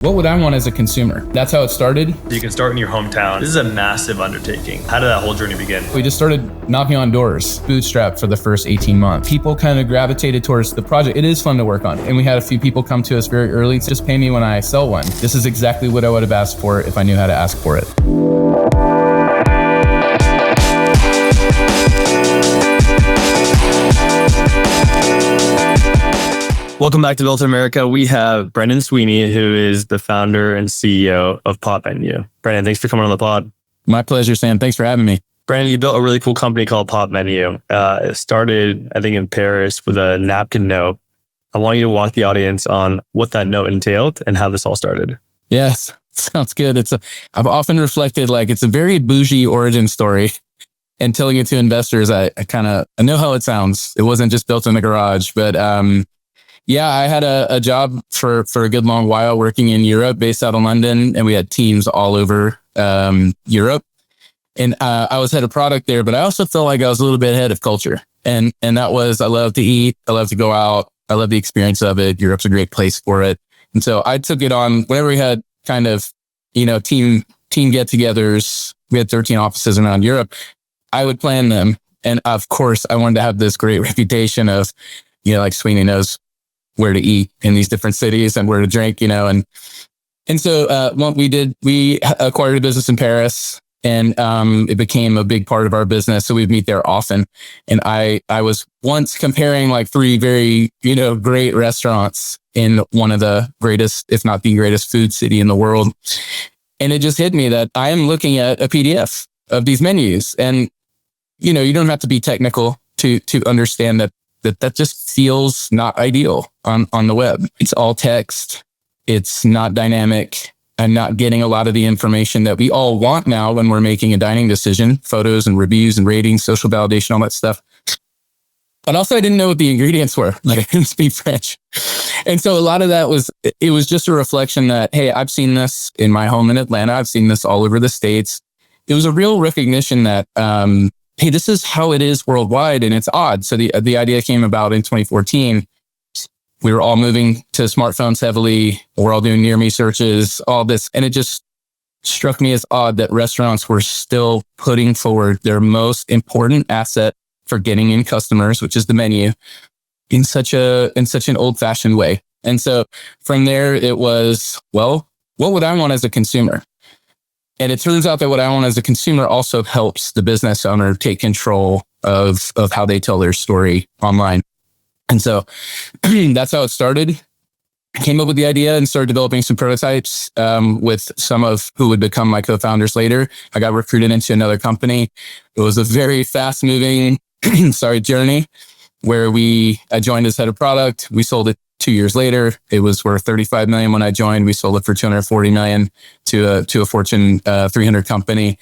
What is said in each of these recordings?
What would I want as a consumer? That's how it started. You can start in your hometown. This is a massive undertaking. How did that whole journey begin? We just started knocking on doors, bootstrapped for the first 18 months. People kind of gravitated towards the project. It is fun to work on. And we had a few people come to us very early. Just pay me when I sell one. This is exactly what I would have asked for if I knew how to ask for it. Welcome back to Built in America. We have Brendan Sweeney, who is the founder and CEO of Popmenu. Brendan, thanks for coming on the pod. My pleasure, Sam. Thanks for having me. Brendan, you built a really cool company called Popmenu. It started, I think, in Paris with a napkin note. I want you to walk the audience on what that note entailed and how this all started. Yes, sounds good. I've often reflected like it's a very bougie origin story. And telling it to investors, I know how it sounds. It wasn't just built in the garage, but yeah, I had a job for a good long while working in Europe, based out of London, and we had teams all over Europe. And I was head of product there, but I also felt like I was a little bit ahead of culture. And that was, I love to eat, I love to go out, I love the experience of it. Europe's a great place for it. And so I took it on whenever we had kind of, team get-togethers. We had 13 offices around Europe. I would plan them. And of course, I wanted to have this great reputation of, like Sweeney knows where to eat in these different cities and where to drink, and so what we did, we acquired a business in Paris, and it became a big part of our business. So we'd meet there often. And I was once comparing like three very, great restaurants in one of the greatest, if not the greatest food city in the world. And it just hit me that I am looking at a PDF of these menus, and, you don't have to be technical to understand that just feels not ideal on the web. It's all text. It's not dynamic. I'm not getting a lot of the information that we all want now when we're making a dining decision, photos and reviews and ratings, social validation, all that stuff. But also I didn't know what the ingredients were. Like I couldn't speak French. And so a lot of that was just a reflection that, hey, I've seen this in my home in Atlanta. I've seen this all over the States. It was a real recognition that, hey, this is how it is worldwide, and it's odd. So the idea came about in 2014. We were all moving to smartphones heavily. We're all doing near me searches, all this. And it just struck me as odd that restaurants were still putting forward their most important asset for getting in customers, which is the menu, in such an old fashioned way. And so from there, it was, well, what would I want as a consumer? And it turns out that what I want as a consumer also helps the business owner take control of how they tell their story online. And so that's how it started. I came up with the idea and started developing some prototypes with some of who would become my co-founders later. I got recruited into another company. It was a very fast moving, journey where I joined as head of product. We sold it 2 years later. It was worth $35 million when I joined. We sold it for $240 million to a Fortune 300 company.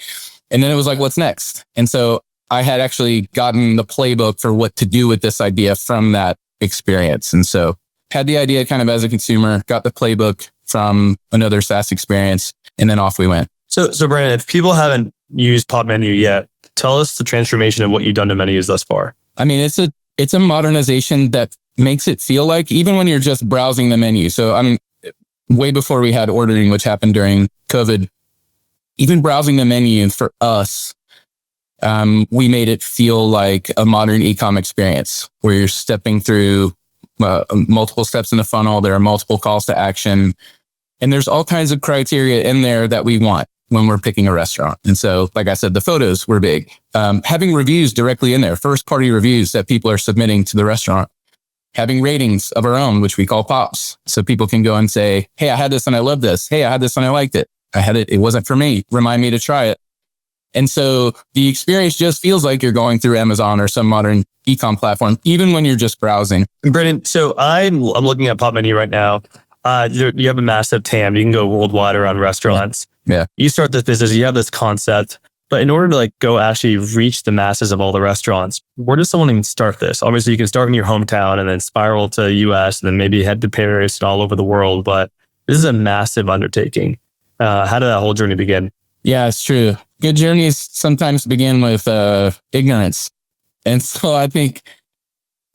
And then it was like, what's next? And so I had actually gotten the playbook for what to do with this idea from that experience. And so had the idea kind of as a consumer, got the playbook from another SaaS experience, and then off we went. So Brandon, if people haven't used Popmenu yet, tell us the transformation of what you've done to menus thus far. I mean, it's a modernization that makes it feel like, even when you're just browsing the menu. So way before we had ordering, which happened during COVID, even browsing the menu for us, we made it feel like a modern e-com experience where you're stepping through multiple steps in the funnel. There are multiple calls to action, and there's all kinds of criteria in there that we want when we're picking a restaurant. And so, like I said, the photos were big. Having reviews directly in there, first party reviews that people are submitting to the restaurant. Having ratings of our own, which we call pops. So people can go and say, hey, I had this and I love this. Hey, I had this and I liked it. I had it. It wasn't for me. Remind me to try it. And so the experience just feels like you're going through Amazon or some modern e-com platform, even when you're just browsing. Brendan, so I'm looking at Popmenu right now. You have a massive TAM. You can go worldwide around restaurants. Yeah. You start this business, you have this concept. But in order to go actually reach the masses of all the restaurants, where does someone even start this? Obviously, you can start in your hometown and then spiral to US and then maybe head to Paris and all over the world. But this is a massive undertaking. How did that whole journey begin? Yeah, it's true. Good journeys sometimes begin with ignorance. And so I think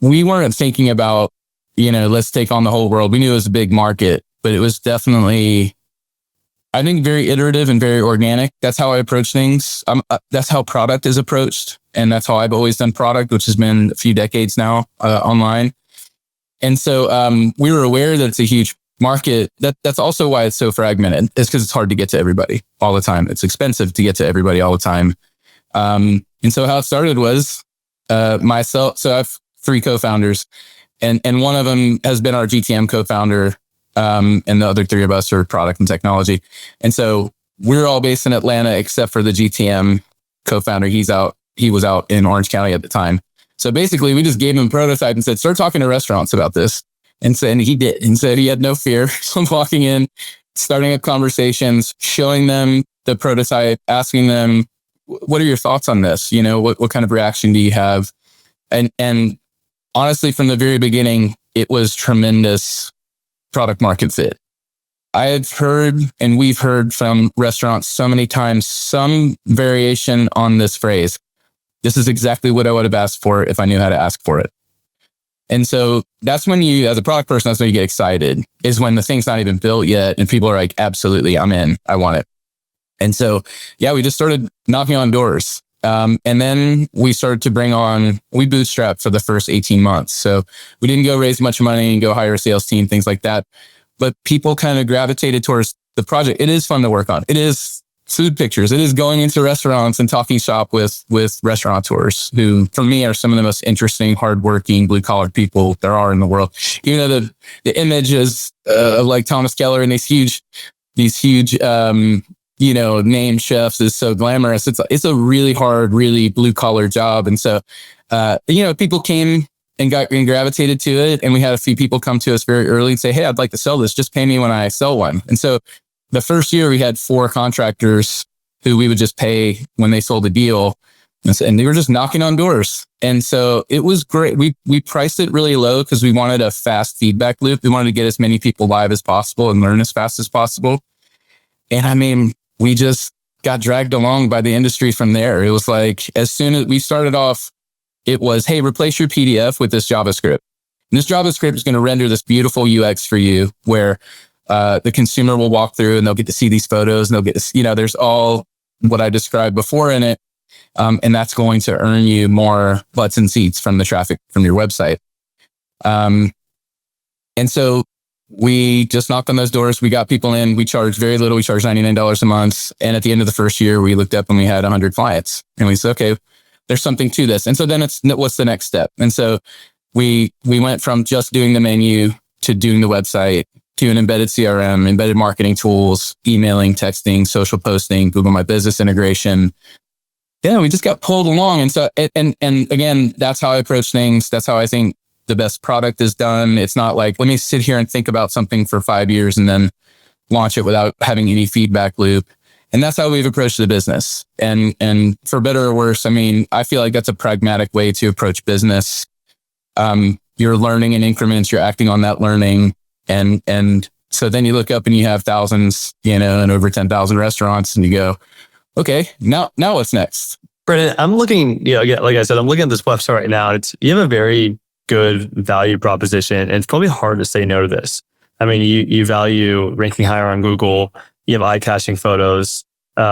we weren't thinking about, let's take on the whole world. We knew it was a big market. but it was definitely, I think, very iterative and very organic. That's how I approach things. That's how product is approached. And that's how I've always done product, which has been a few decades now online. And so we were aware that it's a huge market. That's also why it's so fragmented. It's because it's hard to get to everybody all the time. It's expensive to get to everybody all the time. And so how it started was myself. So I have 3 co-founders, and one of them has been our GTM co-founder. And the other 3 of us are product and technology. And so we're all based in Atlanta, except for the GTM co-founder. He was out in Orange County at the time. So basically we just gave him a prototype and said, start talking to restaurants about this. And he did, and said he had no fear of walking in, starting up conversations, showing them the prototype, asking them, what are your thoughts on this? You know, what kind of reaction do you have? And honestly, from the very beginning, it was tremendous product market fit. I had heard, and we've heard from restaurants so many times, some variation on this phrase. This is exactly what I would have asked for if I knew how to ask for it. And so that's when you, as a product person, that's when you get excited, is when the thing's not even built yet. And people are like, absolutely, I'm in, I want it. And so, yeah, we just started knocking on doors. And then we started to we bootstrapped for the first 18 months. So we didn't go raise much money and go hire a sales team, things like that. But people kind of gravitated towards the project. It is fun to work on. It is food pictures. It is going into restaurants and talking shop with restaurateurs who, for me, are some of the most interesting, hardworking, blue collar people there are in the world. Even though the images of like Thomas Keller and these huge, name chefs is so glamorous. It's a really hard, really blue collar job. And so, people came and gravitated to it. And we had a few people come to us very early and say, hey, I'd like to sell this. Just pay me when I sell one. And so the first year we had 4 contractors who we would just pay when they sold a deal. And they were just knocking on doors. And so it was great. We priced it really low because we wanted a fast feedback loop. We wanted to get as many people live as possible and learn as fast as possible. And I mean, we just got dragged along by the industry from there. It was like, as soon as we started off, it was, hey, replace your PDF with this JavaScript. And this JavaScript is going to render this beautiful UX for you where the consumer will walk through and they'll get to see these photos and they'll get to, there's all what I described before in it. And that's going to earn you more butts and seats from the traffic from your website. And so we just knocked on those doors. We got people in. We charged very little. We charged $99 a month. And at the end of the first year, we looked up and we had 100 clients. And we said, okay, there's something to this. And so then what's the next step? And so we went from just doing the menu to doing the website to an embedded CRM, embedded marketing tools, emailing, texting, social posting, Google My Business integration. Yeah, we just got pulled along. And so, and again, that's how I approach things. That's how I think the best product is done. It's not like, let me sit here and think about something for 5 years and then launch it without having any feedback loop. And that's how we've approached the business. And for better or worse, I mean, I feel like that's a pragmatic way to approach business. You're learning in increments, you're acting on that learning. And so then you look up and you have thousands, and over 10,000 restaurants and you go, okay, now what's next? Brendan, I'm looking, like I said, I'm looking at this website right now. You have a very good value proposition, and it's probably hard to say no to this. I mean, you value ranking higher on Google. You have eye-catching photos. You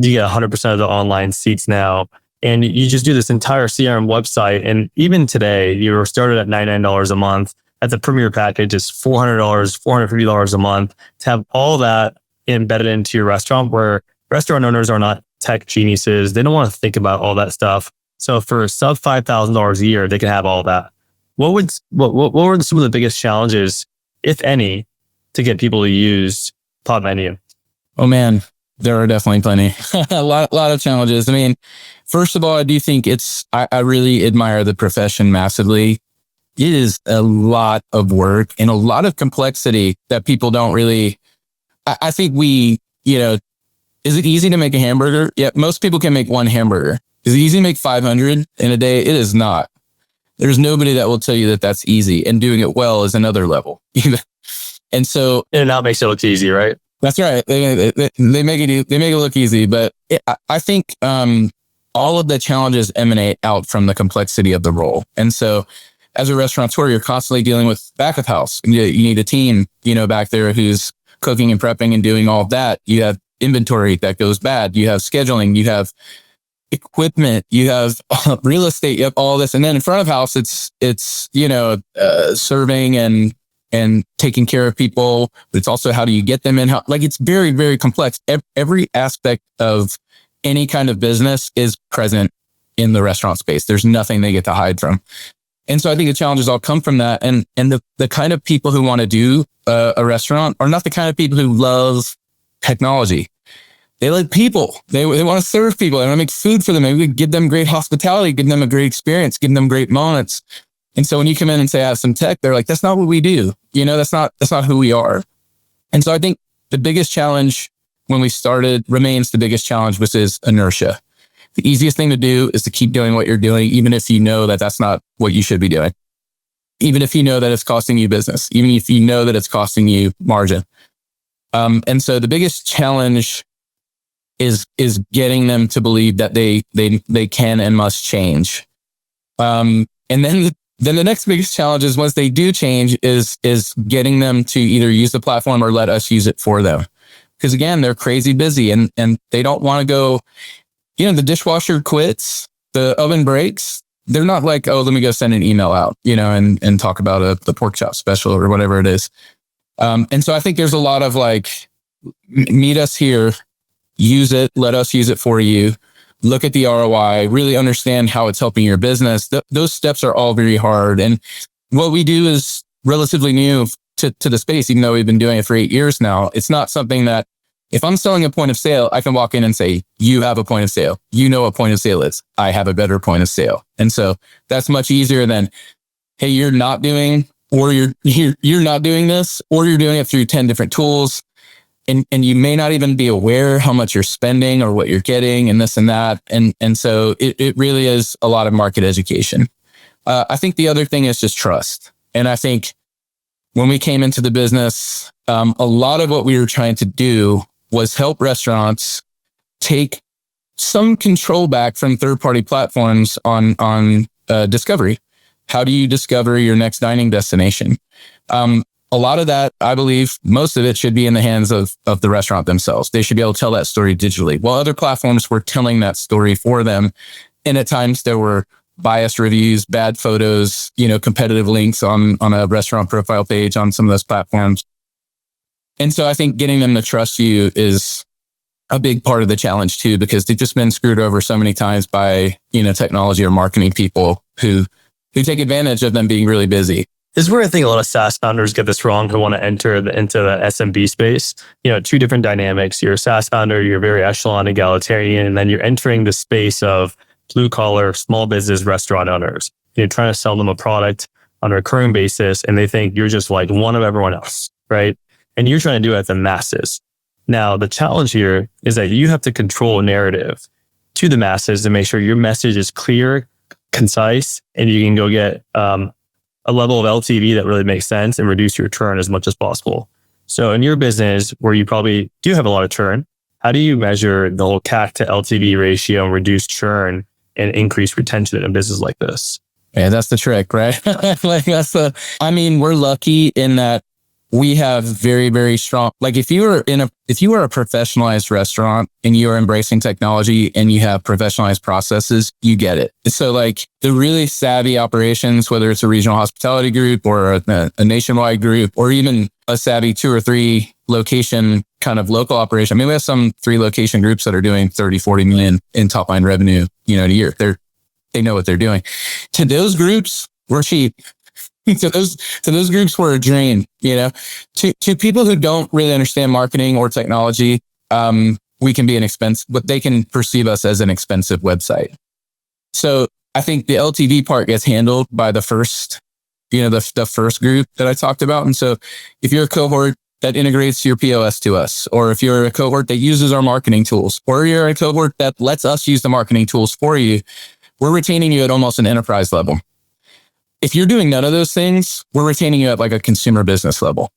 get 100% of the online seats now, and you just do this entire CRM website. And even today, you were started at $99 a month. At the premier package, it's $400, $450 a month to have all that embedded into your restaurant, where restaurant owners are not tech geniuses. They don't want to think about all that stuff. So for sub $5,000 a year, they can have all that. What were some of the biggest challenges, if any, to get people to use Popmenu? Oh man, there are definitely plenty. a lot of challenges. I mean, first of all, I do think I really admire the profession massively. It is a lot of work and a lot of complexity that people don't really, I think is it easy to make a hamburger? Yeah, most people can make one hamburger. Is it easy to make 500 in a day? It is not. There's nobody that will tell you that that's easy, and doing it well is another level. And so, In-N-Out makes it look easy, right? That's right. They make it look easy, but I think all of the challenges emanate out from the complexity of the role. And so as a restaurateur, you're constantly dealing with back of house. You need a team, back there who's cooking and prepping and doing all of that. You have inventory that goes bad. You have scheduling. You have equipment. You have real estate. You have all this. And then in front of house, it's serving and taking care of people. But it's also how do you get them in? Like it's very, very complex. Every aspect of any kind of business is present in the restaurant space. There's nothing they get to hide from. And so I think the challenges all come from that. And the kind of people who want to do a restaurant are not the kind of people who love technology. They like people. They want to serve people. They want to make food for them. Maybe give them great hospitality, give them a great experience, give them great moments. And so when you come in and say, I have some tech, they're like, that's not what we do. That's not who we are. And so I think the biggest challenge when we started remains the biggest challenge, which is inertia. The easiest thing to do is to keep doing what you're doing, even if you know that that's not what you should be doing. Even if you know that it's costing you business, even if you know that it's costing you margin. And so the biggest challenge is getting them to believe that they can and must change. And then the next biggest challenge is once they do change is getting them to either use the platform or let us use it for them. Because again, they're crazy busy and they don't want to go, the dishwasher quits, the oven breaks. They're not like, oh, let me go send an email out, and talk about the pork chop special or whatever it is. And so I think there's a lot of like, meet us here, use it, let us use it for you, look at the ROI, really understand how it's helping your business. Those steps are all very hard. And what we do is relatively new to the space, even though we've been doing it for 8 years now. It's not something that if I'm selling a point of sale, I can walk in and say, you have a point of sale. You know what point of sale is. I have a better point of sale. And so that's much easier than, hey, you're not doing, or you're not doing this, or you're doing it through 10 different tools. And you may not even be aware how much you're spending or what you're getting and this and that. And so it really is a lot of market education. I think the other thing is just trust. And I think when we came into the business, a lot of what we were trying to do was help restaurants take some control back from third-party platforms on discovery. How do you discover your next dining destination? A lot of that, I believe, most of it should be in the hands of the restaurant themselves. They should be able to tell that story digitally. While other platforms were telling that story for them, and at times there were biased reviews, bad photos, competitive links on a restaurant profile page on some of those platforms. And so I think getting them to trust you is a big part of the challenge too, because they've just been screwed over so many times by, technology or marketing people who take advantage of them being really busy. This is where I think a lot of SaaS founders get this wrong who want to enter into the SMB space. Two different dynamics. You're a SaaS founder, you're very echelon egalitarian, and then you're entering the space of blue collar, small business restaurant owners. You're trying to sell them a product on a recurring basis, and they think you're just like one of everyone else, right? And you're trying to do it at the masses. Now, the challenge here is that you have to control a narrative to the masses to make sure your message is clear, concise, and you can go get a level of LTV that really makes sense and reduce your churn as much as possible. So in your business, where you probably do have a lot of churn, how do you measure the whole CAC to LTV ratio and reduce churn and increase retention in a business like this? Yeah, that's the trick, right? We're lucky in that we have very, very strong, like if you were a professionalized restaurant and you are embracing technology and you have professionalized processes, you get it. So like the really savvy operations, whether it's a regional hospitality group or a nationwide group, or even a savvy 2 or 3 location kind of local operation. We have some 3 location groups that are doing 30, 40 million in top line revenue, a year. They know what they're doing. To those groups, we're cheap. To those groups, we're a dream, to people who don't really understand marketing or technology, we can be but they can perceive us as an expensive website. So I think the LTV part gets handled by the first, the first group that I talked about. And so if you're a cohort that integrates your POS to us, or if you're a cohort that uses our marketing tools, or you're a cohort that lets us use the marketing tools for you, we're retaining you at almost an enterprise level. If you're doing none of those things, we're retaining you at like a consumer business level.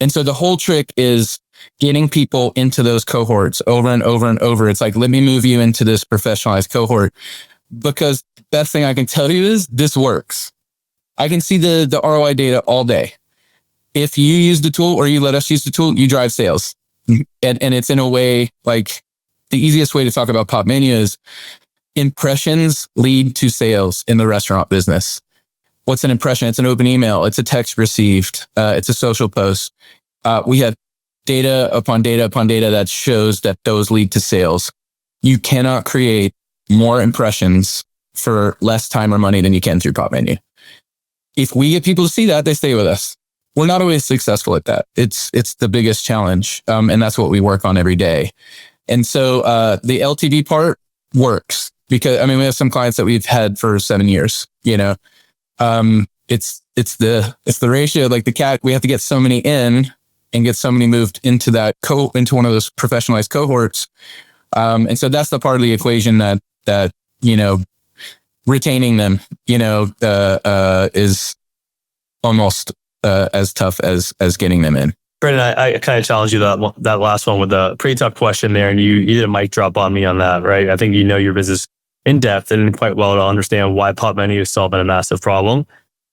And so the whole trick is getting people into those cohorts over and over and over. It's like, let me move you into this professionalized cohort, because the best thing I can tell you is this works. I can see the ROI data all day. If you use the tool or you let us use the tool, you drive sales. And it's in a way, like the easiest way to talk about Popmenu is impressions lead to sales in the restaurant business. What's an impression? It's an open email. It's a text received. It's a social post. We have data upon data upon data that shows that those lead to sales. You cannot create more impressions for less time or money than you can through Popmenu. If we get people to see that, they stay with us. We're not always successful at that. It's the biggest challenge. And that's what we work on every day. And so the LTV part works because, I mean, we have some clients that we've had for 7 years, you know. It's the ratio, like the CAC, we have to get so many in and get so many moved into that into one of those professionalized cohorts. And so that's the part of the equation that, you know, retaining them, you know, is almost as tough as getting them in. Brendan, I kind of challenged you that last one with a pretty tough question there, and you did a mic drop on me on that, right? I think you know your business in depth and quite well to understand why Popmenu is solving a massive problem.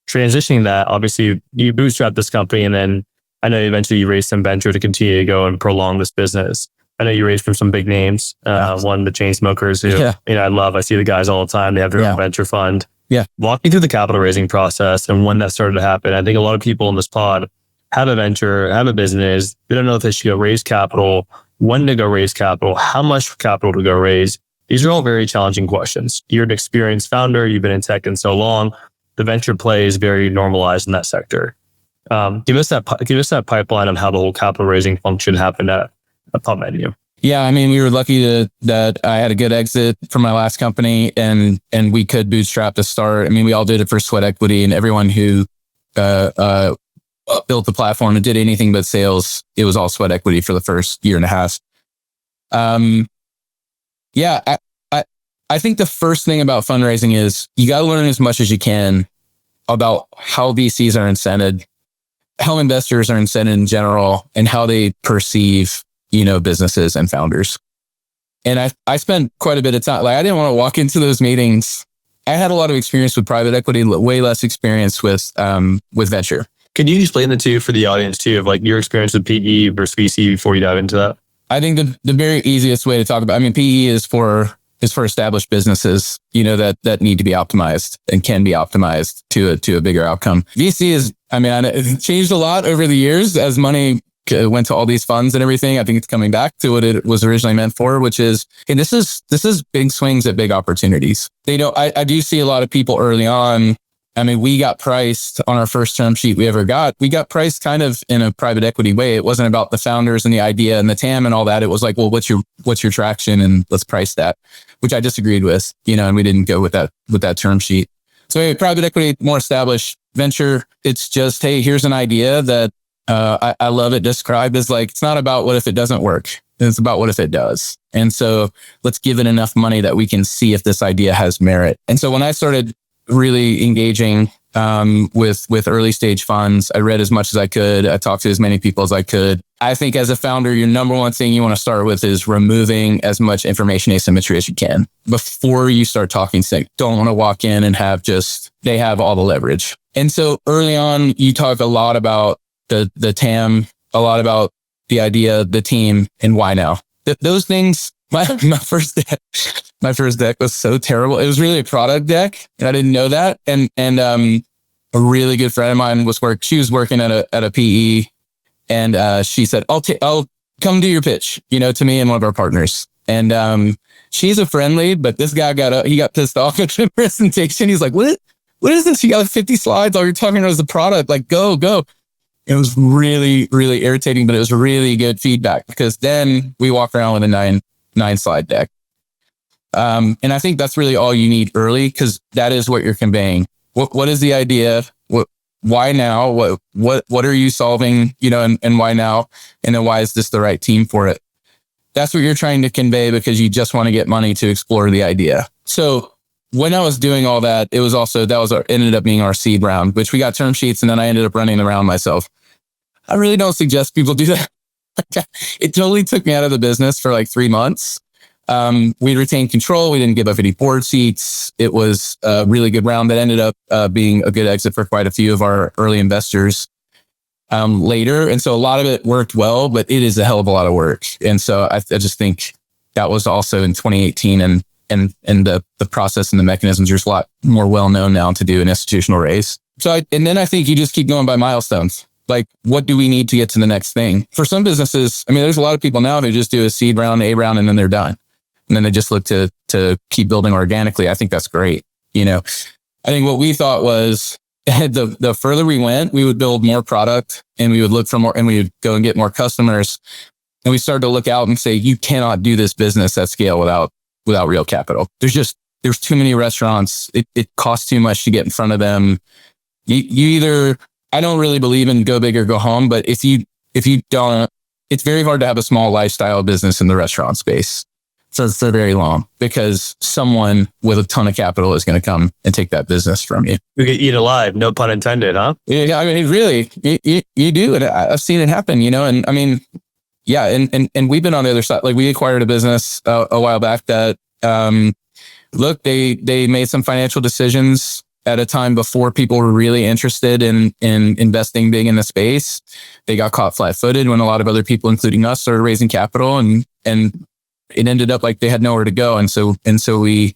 Transitioning that, obviously, you bootstrapped this company, and then I know eventually you raised some venture to continue to go and prolong this business. I know you raised from some big names, one, the chain smokers, who you know, I love. I see the guys all the time. They have their own venture fund. Yeah. Walk me through the capital raising process and when that started to happen. I think a lot of people in this pod have a venture, have a business. They don't know if they should go raise capital, when to go raise capital, how much capital to go raise. These are all very challenging questions. You're an experienced founder. You've been in tech in so long. The venture play is very normalized in that sector. Give us that pipeline on how the whole capital raising function happened at Popmenu. Yeah, I mean, we were lucky that I had a good exit from my last company, and we could bootstrap to start. I mean, we all did it for sweat equity, and everyone who built the platform and did anything but sales, it was all sweat equity for the first year and a half. Yeah, I think the first thing about fundraising is you got to learn as much as you can about how VCs are incented, how investors are incented in general, and how they perceive, you know, businesses and founders. And I spent quite a bit of time, like I didn't want to walk into those meetings. I had a lot of experience with private equity, way less experience with venture. Can you explain the two for the audience too, of like your experience with PE versus VC before you dive into that? I think the very easiest way to talk about, I mean, PE is for established businesses, you know, that need to be optimized and can be optimized to a bigger outcome. VC is, I mean, it's changed a lot over the years as money went to all these funds and everything. I think it's coming back to what it was originally meant for, which is, hey, this is big swings at big opportunities. They don't, I do see a lot of people early on. I mean, we got priced on our first term sheet we ever got. We got priced kind of in a private equity way. It wasn't about the founders and the idea and the TAM and all that. It was like, well, what's your traction, and let's price that, which I disagreed with, you know, and we didn't go with that term sheet. So anyway, private equity, more established. Venture, it's just, hey, here's an idea that I love it described as like, it's not about what if it doesn't work. It's about what if it does. And so let's give it enough money that we can see if this idea has merit. And so when I started really engaging with early stage funds, I read as much as I could. I talked to as many people as I could. I think as a founder, your number one thing you want to start with is removing as much information asymmetry as you can before you start talking. So don't want to walk in and they have all the leverage. And so early on, you talk a lot about the TAM, a lot about the idea, the team, and why now. Those things, my first deck was so terrible. It was really a product deck, and I didn't know that. And a really good friend of mine she was working at a PE, and she said, I'll come do your pitch, you know, to me and one of our partners. And she's a friend lead, but this guy got pissed off at the presentation. He's like, what is this? You got like 50 slides. All you're talking about is the product. Like, go. It was really, really irritating, but it was really good feedback because then we walk around with a nine slide deck. And I think that's really all you need early, because that is what you're conveying. What is the idea? Why now? What are you solving? You know, and why now? And then why is this the right team for it? That's what you're trying to convey, because you just want to get money to explore the idea. So when I was doing all that, it was also, ended up being our seed round, which we got term sheets, and then I ended up running the round myself. I really don't suggest people do that. It totally took me out of the business for like 3 months. We retained control. We didn't give up any board seats. It was a really good round that ended up being a good exit for quite a few of our early investors later. And so a lot of it worked well, but it is a hell of a lot of work. And so I just think that was also in 2018, and the process and the mechanisms are just a lot more well known now to do an institutional raise. So and then I think you just keep going by milestones. Like, what do we need to get to the next thing? For some businesses, I mean, there's a lot of people now who just do a seed round, A round, and then they're done. And then they just look to keep building organically. I think that's great. I think what we thought was the further we went, we would build more product, and we would look for more, and we would go and get more customers. And we started to look out and say, you cannot do this business at scale without real capital. There's too many restaurants. It costs too much to get in front of them. You either, I don't really believe in go big or go home, but if you don't, it's very hard to have a small lifestyle business in the restaurant space. So it's so very long, because someone with a ton of capital is going to come and take that business from you. You get eat alive, no pun intended, huh? Yeah, I mean, really, you do. And I've seen it happen, and I mean, yeah. And we've been on the other side. Like, we acquired a business a while back that, look, they made some financial decisions at a time before people were really interested in investing big in the space. They got caught flat-footed when a lot of other people, including us, started raising capital, and it ended up like they had nowhere to go. And so we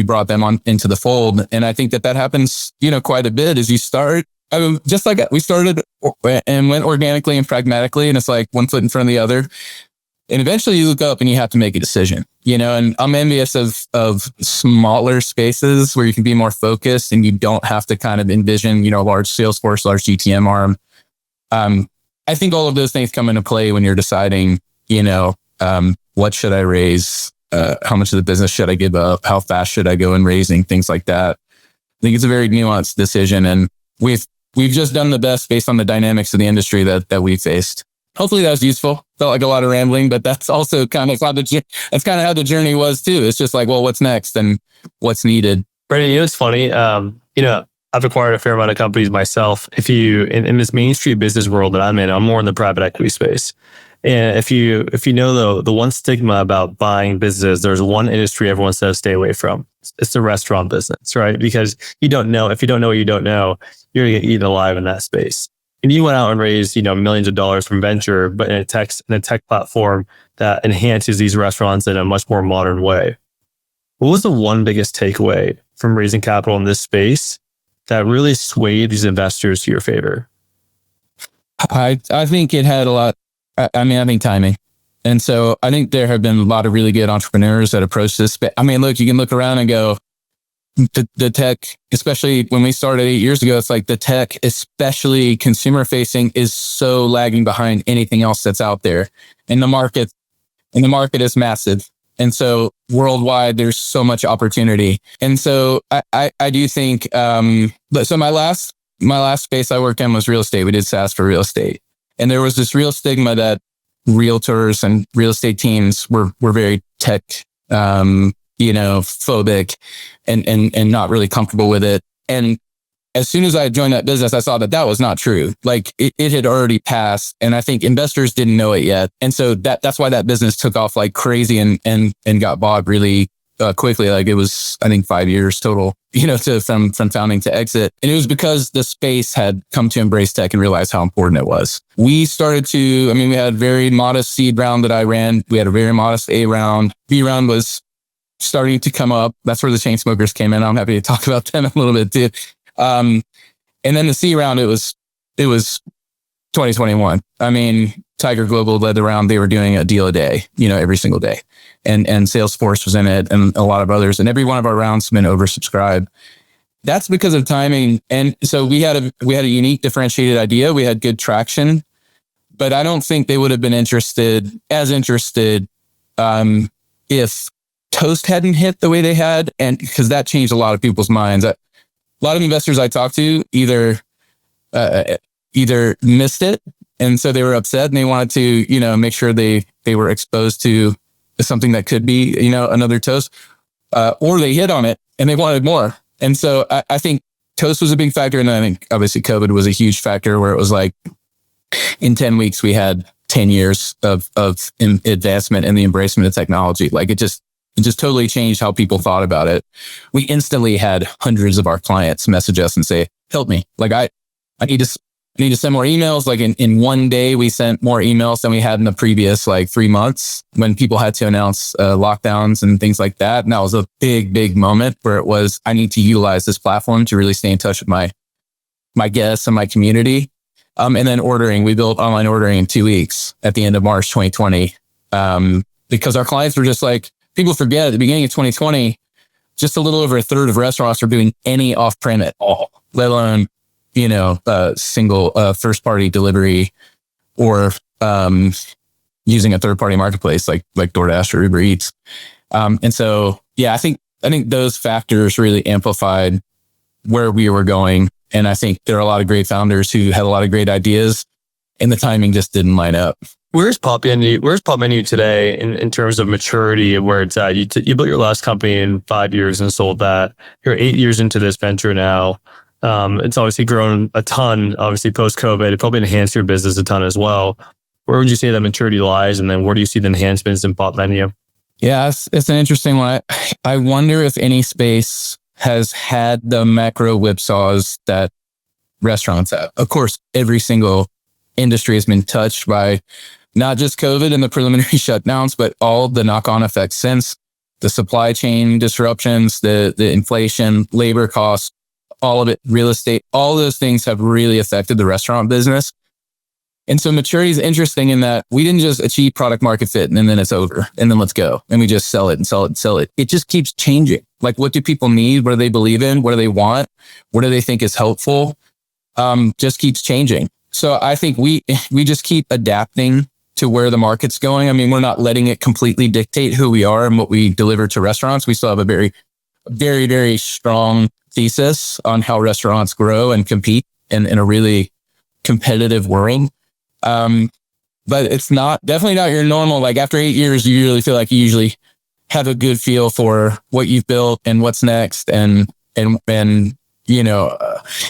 brought them on into the fold. And I think that happens, quite a bit as you start. I mean, just like we started and went organically and pragmatically, and it's like one foot in front of the other. And eventually you look up and you have to make a decision, and I'm envious of smaller spaces where you can be more focused and you don't have to kind of envision, large sales force, large GTM arm. I think all of those things come into play when you're deciding, what should I raise? How much of the business should I give up? How fast should I go in raising? Things like that. I think it's a very nuanced decision, and we've just done the best based on the dynamics of the industry that we faced. Hopefully that was useful. Felt like a lot of rambling, but that's also kind of how the journey was too. It's just like, well, what's next and what's needed. Brendan, it's funny. I've acquired a fair amount of companies myself. If you in this Main Street business world that I'm in, I'm more in the private equity space. And if you know the one stigma about buying businesses, there's one industry everyone says stay away from. It's the restaurant business, right? Because if you don't know what you don't know, you're gonna get eaten alive in that space. And you went out and raised, millions of dollars from venture, but in a tech platform that enhances these restaurants in a much more modern way. What was the one biggest takeaway from raising capital in this space that really swayed these investors to your favor? I think it had a lot. I think timing. And so I think there have been a lot of really good entrepreneurs that approach this. I mean, look, you can look around and go, the tech, especially when we started 8 years ago, it's like the tech, especially consumer facing, is so lagging behind anything else that's out there. And the market is massive. And so worldwide, there's so much opportunity. And so I do think, so my last space I worked in was real estate. We did SaaS for real estate. And there was this real stigma that realtors and real estate teams were very tech, phobic and not really comfortable with it. And as soon as I joined that business, I saw that was not true. Like it had already passed, and I think investors didn't know it yet. And so that's why that business took off like crazy and got bought really quickly. Like it was, I think, 5 years total, from founding to exit. And it was because the space had come to embrace tech and realize how important it was. We started we had a very modest seed round that I ran. We had a very modest A round. B round was starting to come up. That's where the chain smokers came in. I'm happy to talk about them a little bit too. And then the C round, it was 2021. I mean, Tiger Global led the round. They were doing a deal a day, every single day. And Salesforce was in it and a lot of others. And every one of our rounds has been oversubscribed. That's because of timing. And so we had a unique differentiated idea. We had good traction, but I don't think they would have been interested if Toast hadn't hit the way they had. And because that changed a lot of people's minds. A lot of investors I talked to either missed it. And so they were upset and they wanted to, make sure they were exposed to something that could be, another Toast, or they hit on it and they wanted more. And so I think Toast was a big factor. And I think obviously COVID was a huge factor where it was like in 10 weeks, we had 10 years of advancement and the embracement of technology. Like it just totally changed how people thought about it. We instantly had hundreds of our clients message us and say, help me. Like I need to send more emails. Like in one day, we sent more emails than we had in the previous like 3 months when people had to announce lockdowns and things like that. And that was a big moment where it was, I need to utilize this platform to really stay in touch with my guests and my community. And then ordering, we built online ordering in 2 weeks at the end of March 2020. Because our clients were just like, people forget at the beginning of 2020, just a little over a third of restaurants were doing any off-prem at all, let alone, single first-party delivery or using a third-party marketplace like DoorDash or Uber Eats. And so, yeah, I think those factors really amplified where we were going. And I think there are a lot of great founders who had a lot of great ideas, and the timing just didn't line up. Where's Popmenu today in terms of maturity and where it's at? You built your last company in 5 years and sold that. You're 8 years into this venture now. It's obviously grown a ton, obviously post-COVID. It probably enhanced your business a ton as well. Where would you say that maturity lies? And then where do you see the enhancements in Popmenu? Yeah, it's an interesting one. I wonder if any space has had the macro whipsaws that restaurants have. Of course, every single industry has been touched by not just COVID and the preliminary shutdowns, but all the knock-on effects since, the supply chain disruptions, the inflation, labor costs, all of it, real estate, all those things have really affected the restaurant business. And so maturity is interesting in that we didn't just achieve product market fit and then it's over and then let's go. And we just sell it and sell it and sell it. It just keeps changing. Like, what do people need? What do they believe in? What do they want? What do they think is helpful? Just keeps changing. So I think we just keep adapting to where the market's going. I mean, we're not letting it completely dictate who we are and what we deliver to restaurants. We still have a very, very, very strong thesis on how restaurants grow and compete in a really competitive world. But it's definitely not your normal, like after 8 years, you really feel like you usually have a good feel for what you've built and what's next. And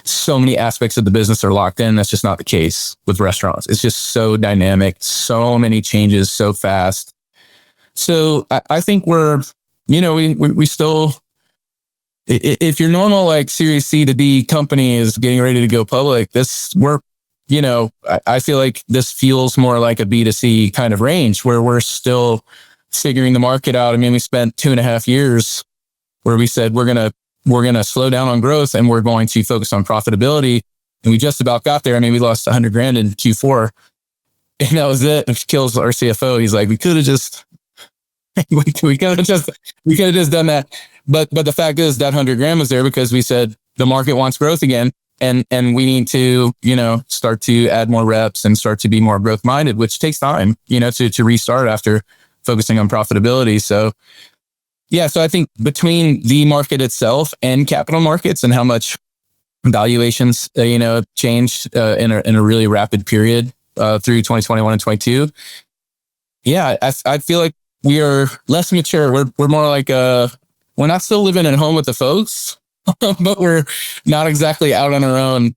so many aspects of the business are locked in. That's just not the case with restaurants. It's just so dynamic, so many changes so fast. So I think we still, if your normal like Series C to D company is getting ready to go public, I feel like this feels more like a B2C kind of range where we're still figuring the market out. I mean, we spent 2.5 years where we said we're going to slow down on growth and we're going to focus on profitability. And we just about got there. I mean, we lost $100,000 in Q4 and that was it. It kills our CFO. He's like, we could have just done that. But the fact is that $100,000 was there because we said the market wants growth again. And we need to, start to add more reps and start to be more growth minded, which takes time, to restart after focusing on profitability. So yeah, so I think between the market itself and capital markets and how much valuations, changed in a really rapid period through 2021 and 22. Yeah, I feel like we are less mature. We're more like we're not still living at home with the folks. But we're not exactly out on our own,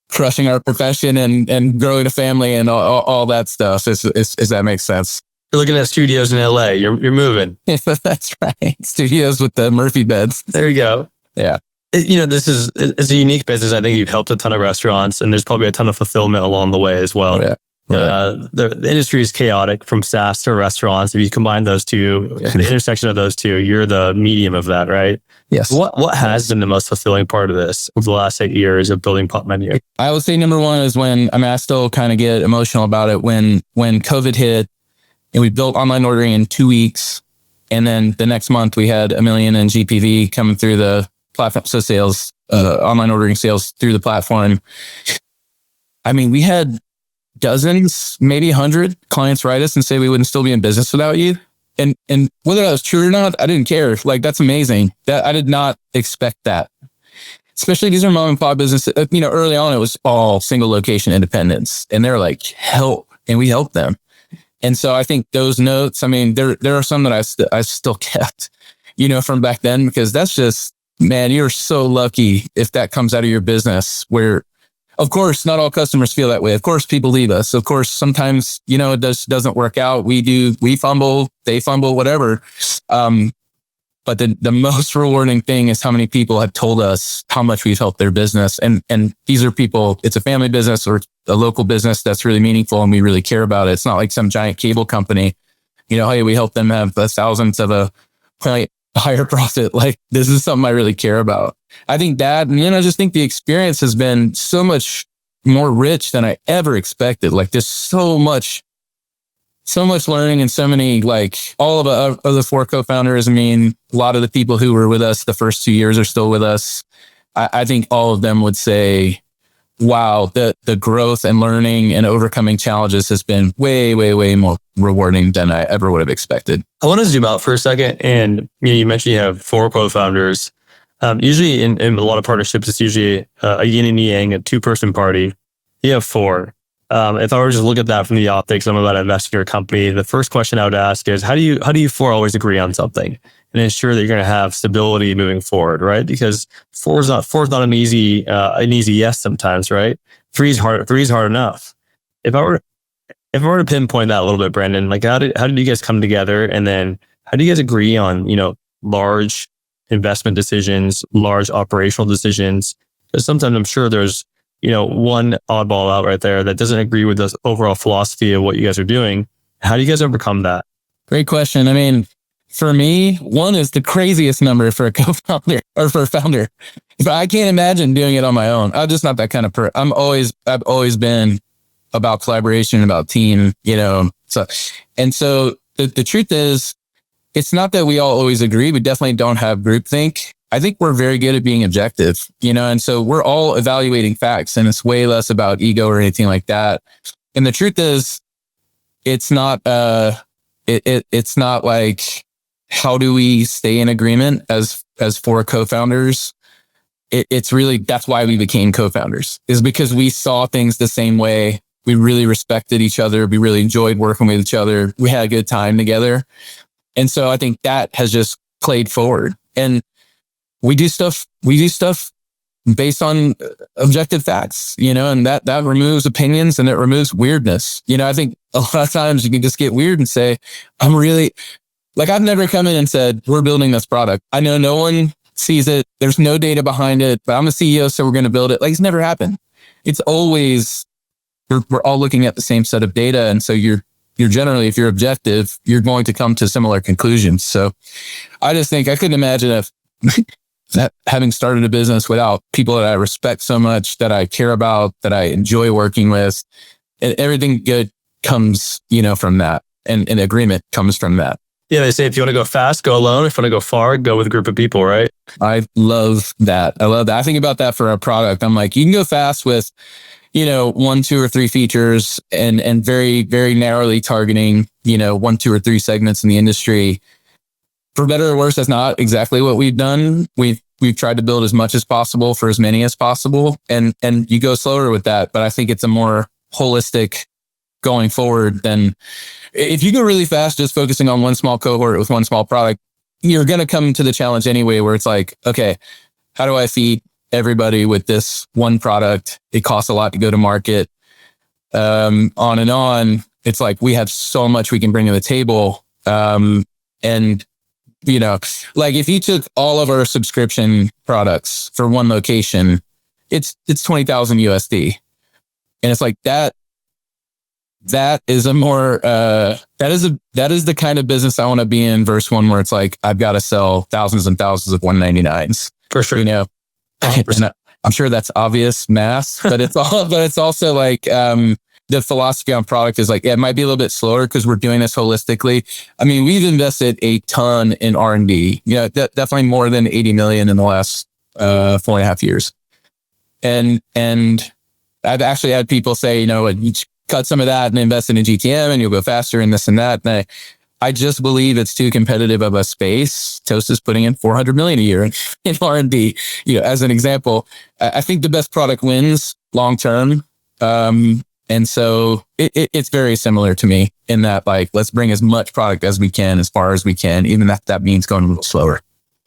crushing our profession and growing a family and all that stuff. If that makes sense. You're looking at studios in LA. You're moving. That's right. Studios with the Murphy beds. There you go. Yeah. It's a unique business. I think you've helped a ton of restaurants, and there's probably a ton of fulfillment along the way as well. Yeah. Right. The industry is chaotic from SaaS to restaurants. If you combine those two, the intersection of those two, you're the medium of that, right? Yes. What has been the most fulfilling part of this over the last 8 years of building Popmenu? I would say number one is I still kind of get emotional about it when COVID hit and we built online ordering in 2 weeks. And then the next month we had $1 million in GPV coming through the platform. So sales, online ordering sales through the platform. I mean, we had dozens, maybe 100 clients write us and say we wouldn't still be in business without you. And whether that was true or not, I didn't care. Like, that's amazing. That I did not expect that. Especially these are mom and pop businesses. Early on it was all single location independents and they're like, help. And we helped them. And so I think those notes, I mean, there are some that I still kept, from back then, because that's just, man, you're so lucky if that comes out of your business where Of course, not all customers feel that way. Of course, people leave us. Of course, sometimes, it doesn't work out. We fumble, they fumble, whatever. But the most rewarding thing is how many people have told us how much we've helped their business. And these are people, it's a family business or a local business that's really meaningful and we really care about it. It's not like some giant cable company, hey, we help them have thousands of a higher profit. Like, this is something I really care about. I think that, and I just think the experience has been so much more rich than I ever expected. Like, there's so much learning and so many, like, all of the four co-founders. I mean, a lot of the people who were with us the first 2 years are still with us. I think all of them would say, wow, the growth and learning and overcoming challenges has been way, way, way more rewarding than I ever would have expected. I want to zoom out for a second. And you mentioned you have four co-founders. Usually in a lot of partnerships, it's usually a yin and yang, a two-person party. You have four. If I were to just look at that from the optics, I'm about to invest in your company. The first question I would ask is, how do you four always agree on something and ensure that you're going to have stability moving forward, right? Because four is not an easy yes sometimes, right? Three is hard enough. If I were to pinpoint that a little bit, Brendan, like how did you guys come together, and then how do you guys agree on large investment decisions, large operational decisions? Because sometimes I'm sure there's one oddball out right there that doesn't agree with the overall philosophy of what you guys are doing. How do you guys overcome that? Great question. I mean, for me, one is the craziest number for a co-founder or for a founder. But I can't imagine doing it on my own. I'm just not that kind of person. I've always been about collaboration, about team, So the truth is, it's not that we all always agree. We definitely don't have groupthink. I think we're very good at being objective, and so we're all evaluating facts, and it's way less about ego or anything like that. And the truth is, it's not, it's not like, how do we stay in agreement as four co-founders? It's really, that's why we became co-founders, is because we saw things the same way. We really respected each other. We really enjoyed working with each other. We had a good time together. And so I think that has just played forward, and we do stuff based on objective facts, and that removes opinions and it removes weirdness. I think a lot of times you can just get weird and say, I've never come in and said, we're building this product. I know no one sees it. There's no data behind it, but I'm the CEO, so we're going to build it. Like, it's never happened. It's always, we're all looking at the same set of data. And so you're generally, if you're objective, you're going to come to similar conclusions. So I just think I couldn't imagine if that having started a business without people that I respect so much, that I care about, that I enjoy working with, and everything good comes, from that, and agreement comes from that. Yeah, they say if you want to go fast, go alone. If you want to go far, go with a group of people, right? I love that. I think about that for our product. I'm like, you can go fast with, 1, 2, or 3 features and very, very narrowly targeting, 1, 2, or 3 segments in the industry. For better or worse, that's not exactly what we've done. We've tried to build as much as possible for as many as possible. And you go slower with that. But I think it's a more holistic going forward than if you go really fast, just focusing on one small cohort with one small product, you're going to come to the challenge anyway, where it's like, okay, how do I feed everybody with this one product? It costs a lot to go to market. On and on. It's like, we have so much we can bring to the table. And like, if you took all of our subscription products for one location, it's 20,000 USD. And it's like that is a more, that is the kind of business I want to be in, versus one where it's like, I've got to sell thousands and thousands of 199s. For sure. I'm sure that's obvious math, but it's also like, the philosophy on product is like, it might be a little bit slower because we're doing this holistically. I mean, we've invested a ton in R&D, definitely more than 80 million in the last 4.5 years. And I've actually had people say, you cut some of that and invest in a GTM and you'll go faster and this and that. And I just believe it's too competitive of a space. Toast is putting in 400 million a year in R&D, as an example. I think the best product wins long term. And so it's very similar to me in that, like, let's bring as much product as we can, as far as we can, even if that means going a little slower.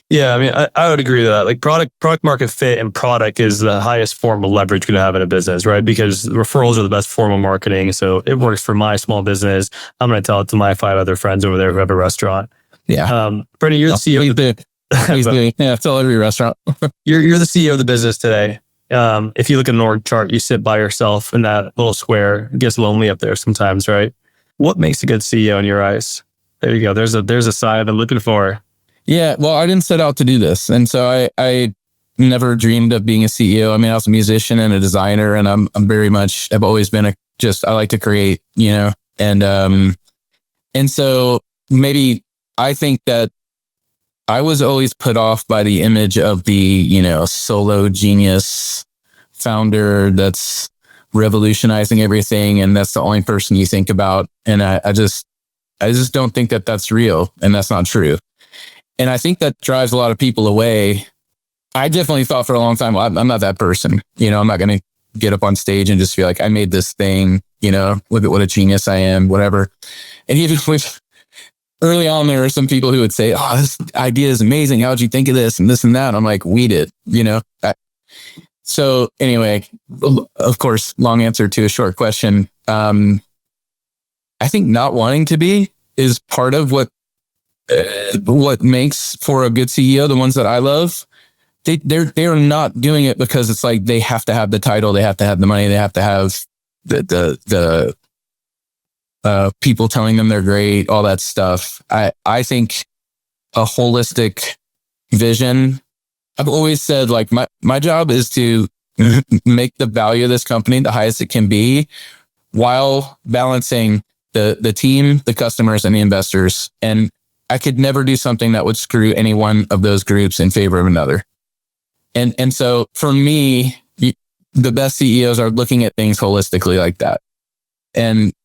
Yeah, I mean, I would agree with that. Like product market fit and product is the highest form of leverage you can have in a business, right? Because referrals are the best form of marketing. So it works for my small business. I'm going to tell it to my 5 other friends over there who have a restaurant. Yeah. Brendan, you're the CEO. Please do. Yeah, tell every restaurant. You're the CEO of the business today. If you look at an org chart, you sit by yourself in that little square. It gets lonely up there sometimes, right? What makes a good CEO in your eyes? There you go. There's a sign I've been looking for. Yeah, well, I didn't set out to do this. And so I never dreamed of being a CEO. I mean, I was a musician and a designer, and I'm very much, I've always been I like to create, and so maybe I think that I was always put off by the image of the, solo genius founder that's revolutionizing everything. And that's the only person you think about. And I just don't think that that's real, and that's not true. And I think that drives a lot of people away. I definitely thought for a long time, well, I'm not that person. I'm not going to get up on stage and just feel like I made this thing, look at what a genius I am, whatever. And even with early on, there were some people who would say, oh, this idea is amazing. How'd you think of this and this and that? I'm like, we did, So anyway, of course, long answer to a short question. I think not wanting to be is part of what makes for a good CEO. The ones that I love, they're not doing it because it's like they have to have the title, they have to have the money, they have to have the people telling them they're great, all that stuff. I think a holistic vision. I've always said, like, my job is to make the value of this company the highest it can be, while balancing the team, the customers, and the investors. And I could never do something that would screw any one of those groups in favor of another. And so for me, the best CEOs are looking at things holistically like that.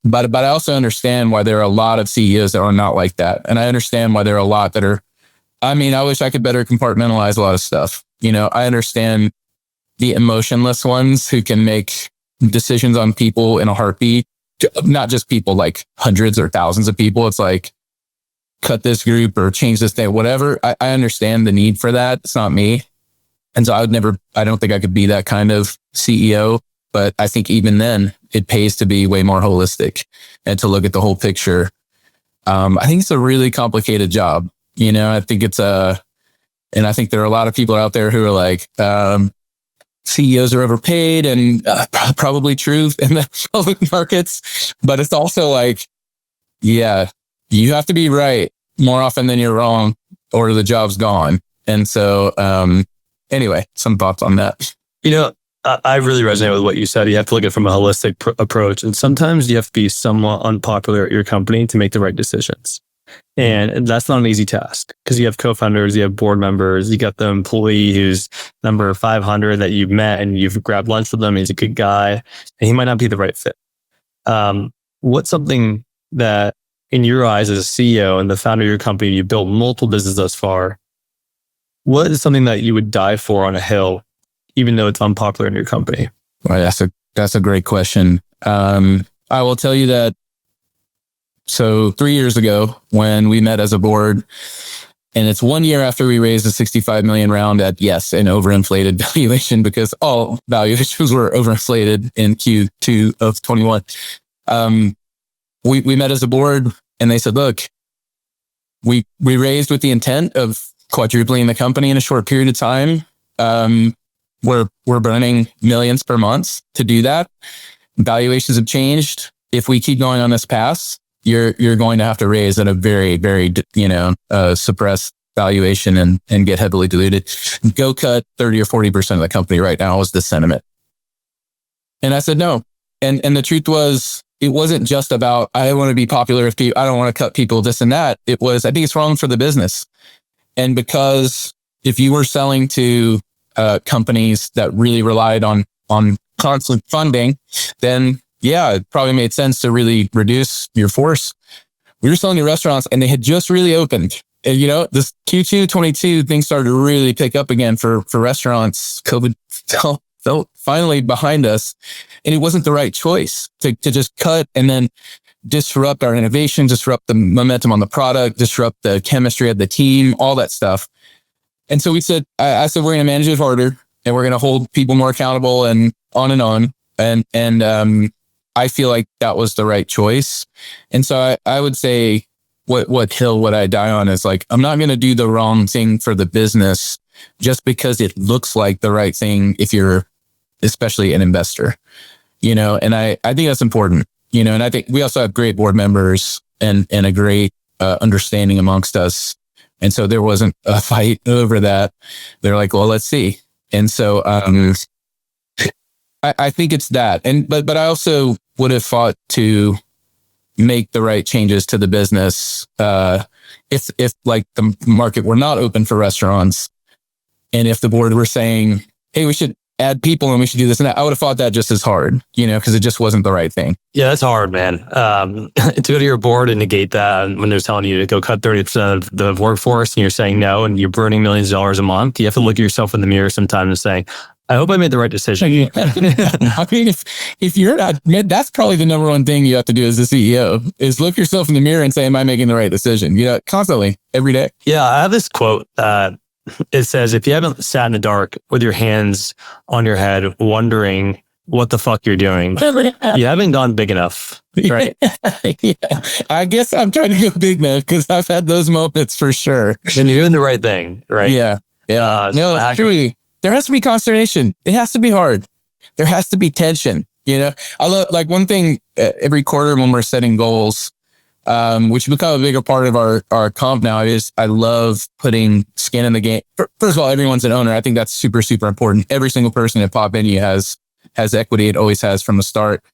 But I also understand why there are a lot of CEOs that are not like that. And I understand why there are a lot that are, I wish I could better compartmentalize a lot of stuff. I understand the emotionless ones who can make decisions on people in a heartbeat, not just people, like hundreds or thousands of people. It's like, cut this group or change this thing, whatever. I understand the need for that. It's not me. And so I don't think I could be that kind of CEO, but I think even then it pays to be way more holistic and to look at the whole picture. I think it's a really complicated job. I think and I think there are a lot of people out there who are like, CEOs are overpaid, and probably true in the public markets, but it's also like, yeah, you have to be right more often than you're wrong, or the job's gone. And so, anyway, some thoughts on that. I really resonate with what you said. You have to look at it from a holistic approach. And sometimes you have to be somewhat unpopular at your company to make the right decisions. And that's not an easy task, because you have co-founders, you have board members, you got the employee who's number 500 that you've met and you've grabbed lunch with him. He's a good guy, and he might not be the right fit. What's something that, in your eyes as a CEO and the founder of your company, you built multiple businesses thus far, what is something that you would die for on a hill, even though it's unpopular in your company? Well, that's a great question. I will tell you that. So 3 years ago, when we met as a board, and it's 1 year after we raised a 65 million round at, yes, an overinflated valuation, because all valuations were overinflated in Q2 of 21. We met as a board, and they said, look, we raised with the intent of quadrupling the company in a short period of time. We're burning millions per month to do that. Valuations have changed. If we keep going on this path, you're going to have to raise at a very, very, suppressed valuation and get heavily diluted. Go cut 30 or 40% of the company right now was the sentiment. And I said, no. And the truth was, it wasn't just about, I want to be popular with people, I don't want to cut people, this and that. It was, I think it's wrong for the business. And because if you were selling to companies that really relied on constant funding, then yeah, it probably made sense to really reduce your force. We were selling to restaurants, and they had just really opened. And, this Q2 22, things started to really pick up again for restaurants. COVID felt finally behind us, and it wasn't the right choice to just cut and then disrupt our innovation, disrupt the momentum on the product, disrupt the chemistry of the team, all that stuff. And so I said, we're going to manage it harder and we're going to hold people more accountable and on and on. And I feel like that was the right choice. And so I would say what hill would I die on is like, I'm not going to do the wrong thing for the business just because it looks like the right thing if you're especially an investor, and I think that's important, and I think we also have great board members and a great understanding amongst us. And so there wasn't a fight over that. They're like, well, let's see. And so I think it's that. But I also would have fought to make the right changes to the business if like the market were not open for restaurants, and if the board were saying, hey, we should add people and we should do this and that, I would have fought that just as hard, because it just wasn't the right thing. Yeah, that's hard, man. To go to your board and negate that when they're telling you to go cut 30% of the workforce and you're saying no and you're burning millions of dollars a month, you have to look at yourself in the mirror sometimes and say, I hope I made the right decision. I mean, if you're not, that's probably the number one thing you have to do as a CEO is look yourself in the mirror and say, am I making the right decision? Constantly, every day. Yeah, I have this quote. It says, if you haven't sat in the dark with your hands on your head, wondering what the fuck you're doing, you haven't gone big enough. Right. Yeah. I guess I'm trying to go big now because I've had those moments for sure. And you're doing the right thing, right? Yeah. No, truly. There has to be consternation. It has to be hard. There has to be tension. I love, like, one thing every quarter when we're setting goals, which become a bigger part of our comp now, is I love putting skin in the game. First of all, everyone's an owner. I think that's super, super important. Every single person at Popmenu has equity. It always has from the start.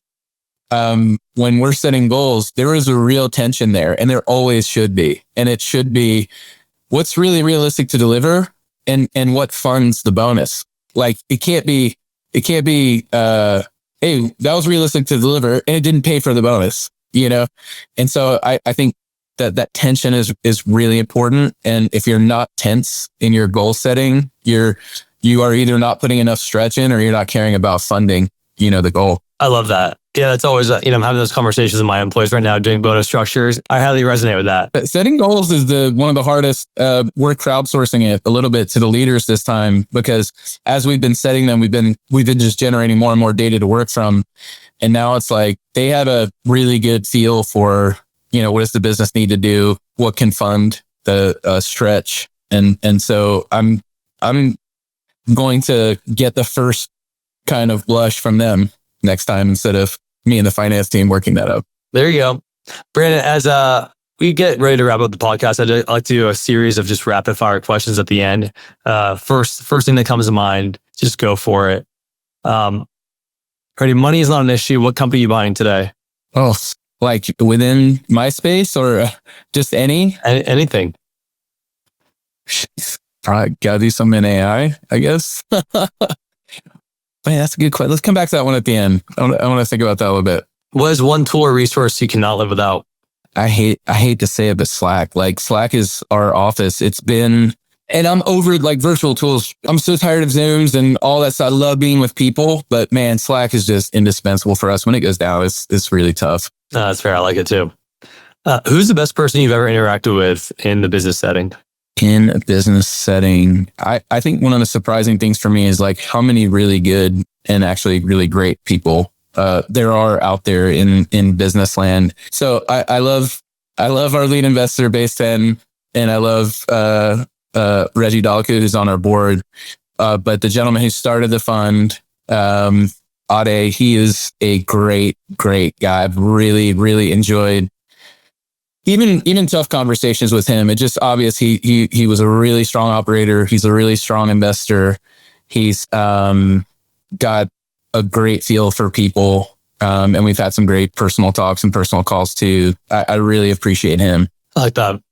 When we're setting goals, there is a real tension there, and there always should be. And it should be what's really realistic to deliver and what funds the bonus. Like, it can't be, hey, that was realistic to deliver and it didn't pay for the bonus, And so I think that tension is really important. And if you're not tense in your goal setting, you are either not putting enough stretch in or you're not caring about funding, the goal. I love that. Yeah, that's always, I'm having those conversations with my employees right now, doing bonus structures. I highly resonate with that. Setting goals is one of the hardest. We're crowdsourcing it a little bit to the leaders this time, because as we've been setting them, we've been just generating more and more data to work from. And now it's like they have a really good feel for, what does the business need to do? What can fund the stretch? And so I'm going to get the first kind of blush from them next time instead of me and the finance team working that up. There you go. Brandon, as we get ready to wrap up the podcast, I'd like to do a series of just rapid fire questions at the end. First thing that comes to mind, just go for it. Ready? Money is not an issue. What company are you buying today? Oh, like within my space or just anything? Probably gotta do something in AI, I guess. Man, that's a good question. Let's come back to that one at the end. I want to think about that a little bit. What is one tool or resource you cannot live without? I hate to say it, but Slack. Like, Slack is our office. It's been, and I'm over like virtual tools. I'm so tired of Zooms and all that stuff. I love being with people, but man, Slack is just indispensable for us. When it goes down, it's really tough. That's fair. I like it too. Who's the best person you've ever interacted with in the business setting? In a business setting, I think one of the surprising things for me is like how many really good and actually really great people there are out there in business land. So I love our lead investor, Base 10, and I love Reggie Dalaku, who's on our board. But the gentleman who started the fund, Ade, he is a great guy. I've really, really enjoyed even tough conversations with him. It's just obvious he was a really strong operator. He's a really strong investor. He's got a great feel for people. And we've had some great personal talks and personal calls too. I really appreciate him. I like that.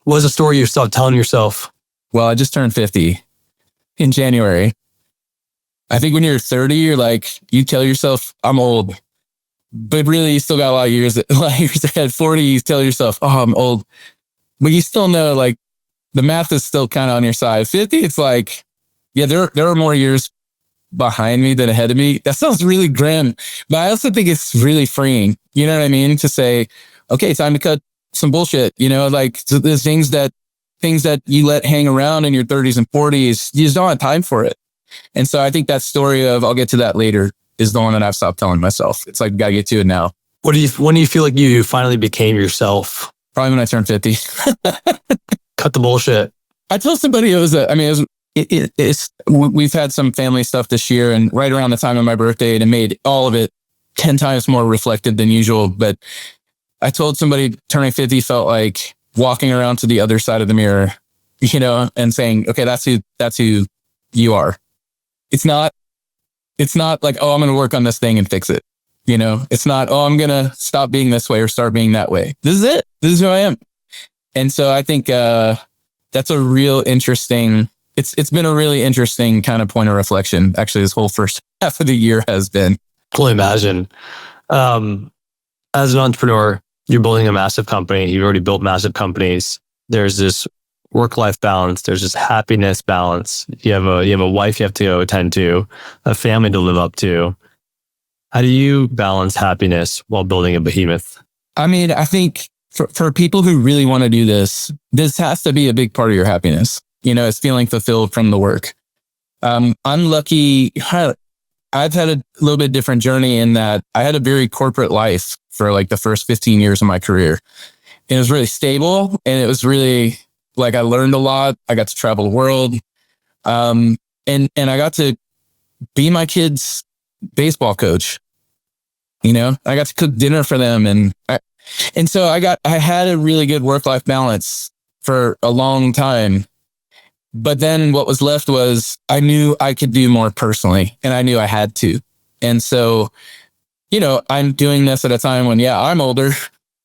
What was a story you stopped telling yourself? Well, I just turned 50 in January. I think when you're 30, you're like, you tell yourself, I'm old. But really, you still got a lot of years ahead. 40, you tell yourself, oh, I'm old. But you still know, like, the math is still kind of on your side. 50, it's like, yeah, there are more years behind me than ahead of me. That sounds really grim, but I also think it's really freeing. You know what I mean? To say, okay, time to cut some bullshit. Like, so there's things that things that you let hang around in your 30s and 40s, you just don't have time for it. And so I think that story of I'll get to that later is the one that I've stopped telling myself. It's like, gotta get to it now. When do you feel like you finally became yourself? Probably when I turned 50. Cut the bullshit. I told somebody we've had some family stuff this year, and right around the time of my birthday, and it made all of it 10 times more reflective than usual. But I told somebody turning 50 felt like walking around to the other side of the mirror, and saying, okay, that's who you are. It's not like, oh, I'm going to work on this thing and fix it. It's not, oh, I'm going to stop being this way or start being that way. This is it. This is who I am. And so I think, that's a real interesting, it's been a really interesting kind of point of reflection. Actually, this whole first half of the year has been. Fully imagine. As an entrepreneur, you're building a massive company. You've already built massive companies. There's this work-life balance. There's this happiness balance. You have a wife you have to go attend to, a family to live up to. How do you balance happiness while building a behemoth? I mean, I think for people who really want to do this has to be a big part of your happiness. Is feeling fulfilled from the work. I'm lucky. I've had a little bit different journey in that I had a very corporate life for like the first 15 years of my career. And it was really stable, and it was really like I learned a lot. I got to travel the world. And I got to be my kids' baseball coach. I got to cook dinner for them. And so I had a really good work-life balance for a long time. But then what was left was I knew I could do more personally, and I knew I had to. And so, I'm doing this at a time when, I'm older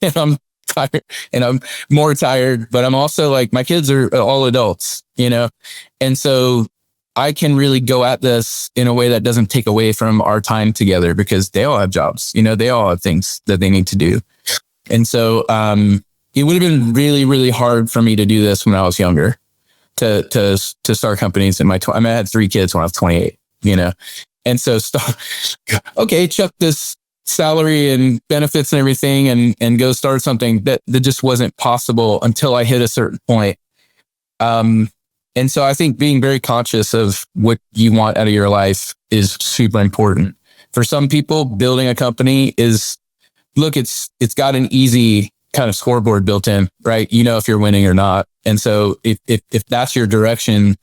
and I'm tired and I'm more tired, but I'm also like, my kids are all adults, and so I can really go at this in a way that doesn't take away from our time together, because they all have jobs, they all have things that they need to do. And so, it would have been really, really hard for me to do this when I was younger, to start companies I had 3 kids when I was 28, and so chuck this salary and benefits and everything and go start something that just wasn't possible until I hit a certain point. And so I think being very conscious of what you want out of your life is super important. For some people, building a company it's got an easy kind of scoreboard built in, right? If you're winning or not. And so if that's your direction,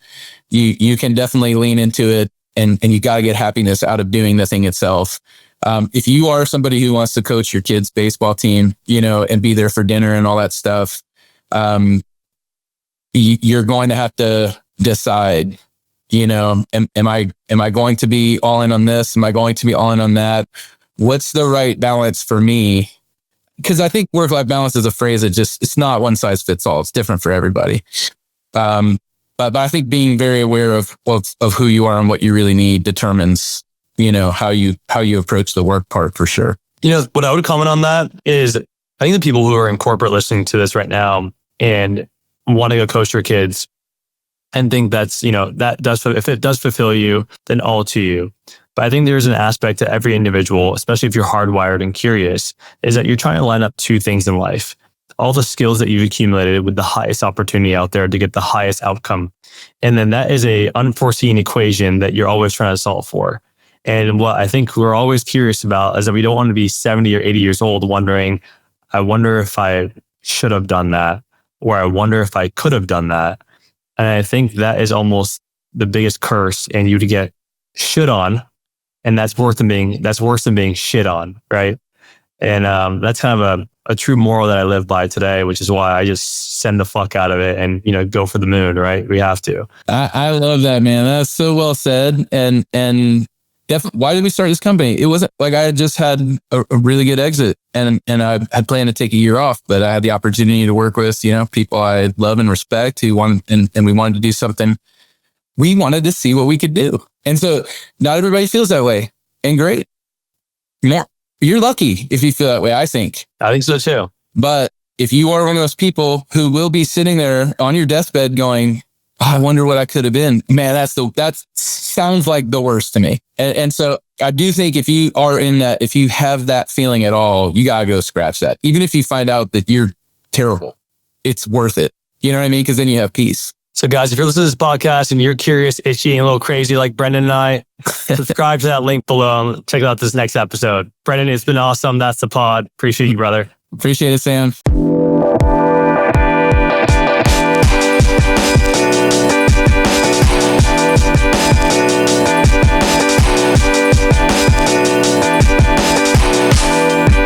you can definitely lean into it, and you got to get happiness out of doing the thing itself. If you are somebody who wants to coach your kids' baseball team, and be there for dinner and all that stuff, you're going to have to decide, am I going to be all in on this? Am I going to be all in on that? What's the right balance for me? Because I think work-life balance is a phrase that it's not one size fits all. It's different for everybody. But I think being very aware of who you are and what you really need determines, how you approach the work part, for sure. What I would comment on that is, I think the people who are in corporate listening to this right now and want to go coach your kids and think that's, if it does fulfill you, then all to you. But I think there's an aspect to every individual, especially if you're hardwired and curious, is that you're trying to line up 2 things in life. All the skills that you've accumulated with the highest opportunity out there to get the highest outcome. And then that is a unforeseen equation that you're always trying to solve for. And what I think we're always curious about is that we don't want to be 70 or 80 years old wondering, I wonder if I should have done that, or I wonder if I could have done that. And I think that is almost the biggest curse, and you to get shit on. And that's worse than being shit on, right? And that's kind of a true moral that I live by today, which is why I just send the fuck out of it and, go for the moon, right? We have to. I love that, man. That's so well said. And definitely, why did we start this company? It wasn't like I had just had a really good exit, and I had planned to take a year off, but I had the opportunity to work with, people I love and respect who wanted, and we wanted to do something. We wanted to see what we could do. And so not everybody feels that way, and great. You're lucky if you feel that way, I think. I think so too. But if you are one of those people who will be sitting there on your deathbed going, oh, I wonder what I could have been, man, that sounds like the worst to me. And so I do think if you are in that, if you have that feeling at all, you got to go scratch that. Even if you find out that you're terrible, it's worth it. You know what I mean? Because then you have peace. So guys, if you're listening to this podcast and you're curious, itchy, and a little crazy like Brendan and I, subscribe to that link below and check out this next episode. Brendan, it's been awesome. That's the pod. Appreciate you, brother. Appreciate it, Sam.